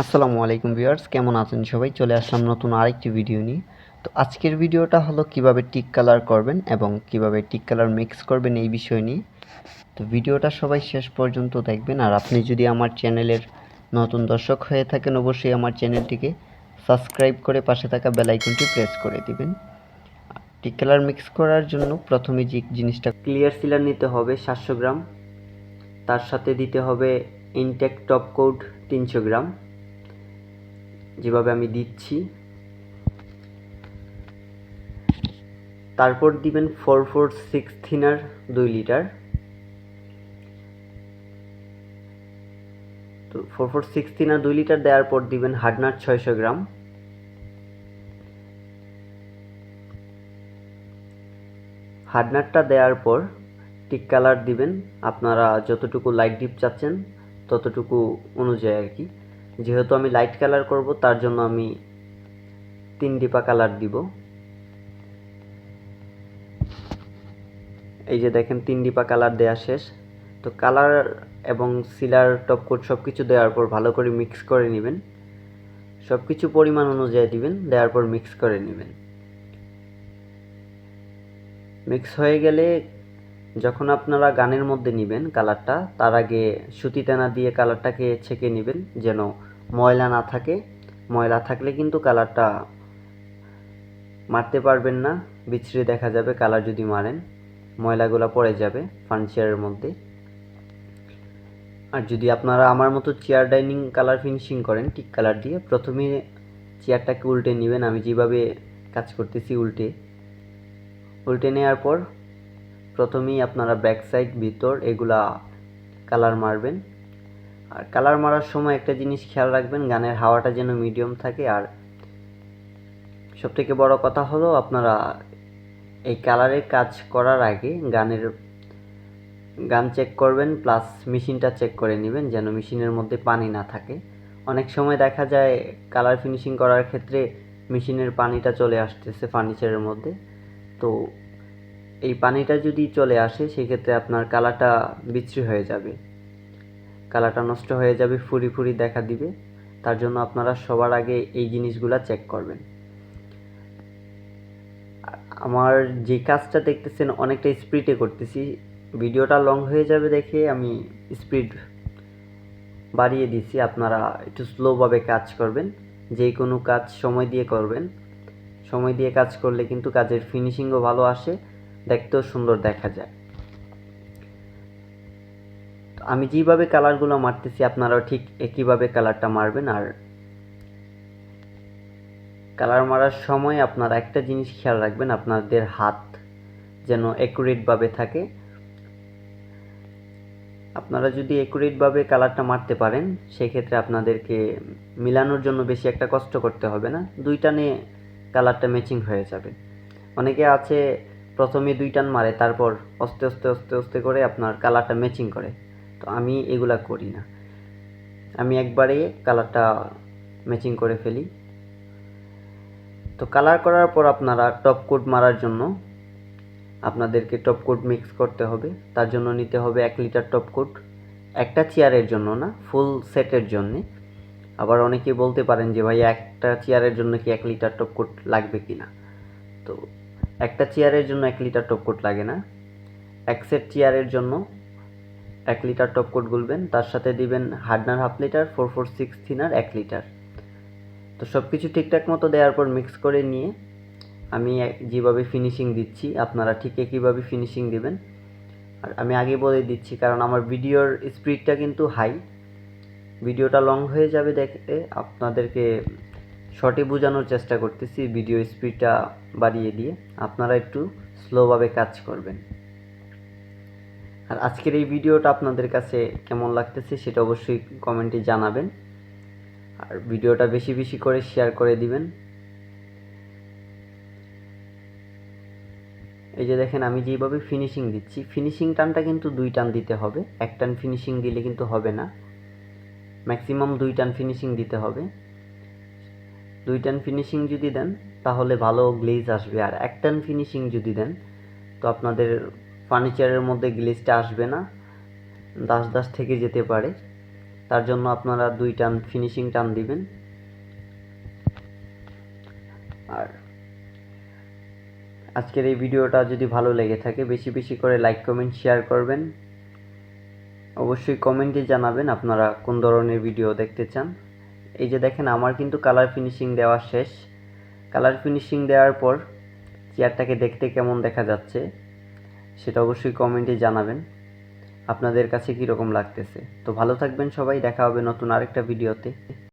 আসসালামু আলাইকুম ভিউয়ার্স, কেমন আছেন সবাই? চলে আসলাম নতুন আরেকটি ভিডিও নিয়ে। তো আজকের ভিডিওটা হলো কিভাবে টিক কালার করবেন এবং কিভাবে টিক কালার মিক্স করবেন এই বিষয় নিয়ে। তো ভিডিওটা সবাই শেষ পর্যন্ত দেখবেন। আর আপনি যদি আমার চ্যানেলের নতুন দর্শক হয়ে থাকেন, অবশ্যই আমার চ্যানেলটিকে সাবস্ক্রাইব করে পাশে থাকা বেল আইকনটি প্রেস করে দিবেন। টিক কালার মিক্স করার জন্য প্রথমে যে জিনিসটা, ক্লিয়ার সিলার নিতে হবে 700 গ্রাম, তার সাথে দিতে হবে ইনটেক টপ কোট 300 গ্রাম, যেভাবে আমি দিচ্ছি। তারপর দিবেন 446 থিনার 2 লিটার। তো 446 থিনার 2 লিটার দেওয়ার পর দিবেন হার্ডনাট 600 গ্রাম। হার্ডনাটটা দেওয়ার পর টিক কালার দিবেন আপনারা যতটুকু লাইট ডিপ চাচ্ছেন ততটুকু অনুযায়ী আর কি। যেহেতু আমি লাইট কালার করব, তার জন্য আমি 3 ডিপা কালার দিব। এই যে দেখেন 3 ডিপা কালার দেওয়া শেষ। তো কালার এবং সিলার টপ কোট সব কিছু দেওয়ার পর ভালো করে মিক্স করে নেবেন। সব কিছু পরিমাণ অনুযায়ী দিবেন, দেওয়ার পর মিক্স করে নেবেন। মিক্স হয়ে গেলে যখন আপনারা গানের মধ্যে নেবেন কালারটা, তার আগে সুতি টানা দিয়ে কালারটাকে ছেঁকে নেবেন যেন ময়লা না থাকে। ময়লা থাকলে কিন্তু কালারটা মারতে পারবেন না, বিচ্ছিরি দেখা যাবে কালার যদি মারেন, ময়লাগুলো পড়ে যাবে ফার্নিচারের মধ্যে। আর যদি আপনারা আমার মতো চেয়ার ডাইনিং কালার ফিনিশিং করেন টিক কালার দিয়ে, প্রথমে চেয়ারটাকে উল্টে নেবেন। আমি যেভাবে কাজ করতেছি উল্টে নেওয়ার পর প্রথমেই আপনারা ব্যাক সাইড, ভিতর এগুলা কালার মারবেন। আর কালার মারার সময় একটা জিনিস খেয়াল রাখবেন, গানের হাওয়াটা যেন মিডিয়াম থাকে। আর সবথেকে বড় কথা হলো, আপনারা এই কালারের কাজ করার আগে গান চেক করবেন, প্লাস মেশিনটা চেক করে নেবেন যেন মেশিনের মধ্যে পানি না থাকে। অনেক সময় দেখা যায় কালার ফিনিশিং করার ক্ষেত্রে মেশিনের পানিটা চলে আসতেছে ফার্নিচারের মধ্যে। তো এই পানিটা যদি চলে আসে, সেক্ষেত্রে আপনার কালারটা বিচ্ছিরি হয়ে যাবে, কালারটা নষ্ট হয়ে যাবে, ফুরি ফুরি দেখা দিবে। তার জন্য আপনারা সবার আগে এই জিনিসগুলা চেক করবেন। আমার যে কাজটা দেখতেছেন অনেকটা স্পিডে করতেছি, ভিডিওটা লং হয়ে যাবে দেখে আমি স্পিড বাড়িয়ে দিছি। আপনারা একটু স্লোভাবে কাজ করবেন। যে কোনো কাজ সময় দিয়ে করবেন। সময় দিয়ে কাজ করলে কিন্তু কাজের ফিনিশিংও ভালো আসে, দেখতেও সুন্দর দেখা যায়। আমি যেভাবে কালারগুলো মারতেছি আপনারাও ঠিক একইভাবে কালারটা মারবেন। আর কালার মারার সময় আপনারা একটা জিনিস খেয়াল রাখবেন, আপনাদের হাত যেন অ্যাকুরেটভাবে থাকে। আপনারা যদি অ্যাকুরেটভাবে কালারটা মারতে পারেন, সেক্ষেত্রে আপনাদেরকে মিলানোর জন্য বেশি একটা কষ্ট করতে হবে না, 2 টানে কালারটা ম্যাচিং হয়ে যাবে। অনেকে আছে প্রথমে 2 টান মারে, তারপর আস্তে আস্তে আস্তে আস্তে করে আপনার কালারটা ম্যাচিং করে। তো আমি এগুলা করি না, আমি একবারে কালারটা ম্যাচিং করে ফেলি। তো কালার করার পর আপনারা টপ কোট মারার জন্য আপনাদেরকে টপ কোট মিক্স করতে হবে। তার জন্য নিতে হবে 1 লিটার টপ কোট, একটা চেয়ারের জন্য না, ফুল সেটের জন্যে। আবার অনেকে বলতে পারেন যে ভাই একটা চেয়ারের জন্য কি 1 লিটার টপ কোট লাগবে কিনা। তো একটা চেয়ারের জন্য 1 লিটার টপ কোট লাগে না, এক সেট চেয়ারের জন্য 1 লিটার টপ কোট গুলবেন। তার সাথে দিবেন হার্ডনার 1/2 লিটার, 446 থিনার 1 লিটার। তো সব কিছু ঠিকঠাক মতো দেওয়ার পর মিক্স করে নিয়ে আমি যেভাবে ফিনিশিং দিচ্ছি আপনারা ঠিক একইভাবে ফিনিশিং দিবেন। আর আমি আগে বলে দিচ্ছি, কারণ আমার ভিডিওর স্পিডটা কিন্তু হাই, ভিডিওটা লং হয়ে যাবে দেখে আপনাদেরকে শর্টে বোঝানোর চেষ্টা করতেছি ভিডিও স্পিডটা বাড়িয়ে দিয়ে। আপনারা একটু স্লোভাবে কাজ করবেন। আর আজকের এই ভিডিওটা আপনাদের কাছে কেমন লাগতেছে সেটা অবশ্যই কমেন্টে জানাবেন। আর ভিডিওটা বেশি বেশি করে শেয়ার করে দিবেন। এই যে দেখেন আমি যেভাবে ফিনিশিং দিচ্ছি, ফিনিশিং টানটা কিন্তু 2 টান দিতে হবে, 1 টান ফিনিশিং দিলে কিন্তু হবে না, ম্যাক্সিমাম 2 টান ফিনিশিং দিতে হবে। 2 টান ফিনিশিং যদি দেন তাহলে ভালো গ্লেজ আসবে। আর 1 টান ফিনিশিং যদি দেন তো আপনাদের ফার্নিচারের মধ্যে গ্লেজটা আসবে না, দাস দাস থেকে যেতে পারে। তার জন্য আপনারা 2 টান ফিনিশিং টান দিবেন। আর আজকের এই ভিডিওটা যদি ভালো লেগে থাকে বেশি বেশি করে লাইক কমেন্ট শেয়ার করবেন। অবশ্যই কমেন্টে জানাবেন আপনারা কোন ধরনের ভিডিও দেখতে চান। এই যে দেখেন আমার কিন্তু কালার ফিনিশিং দেওয়া শেষ। কালার ফিনিশিং দেওয়ার পর চেয়ারটাকে দেখতে কেমন দেখা যাচ্ছে সেটা অবশ্যই কমেন্টে জানাবেন আপনাদের কাছে কীরকম লাগতেছে। তো ভালো থাকবেন সবাই, দেখা হবে নতুন আরেকটা ভিডিওতে।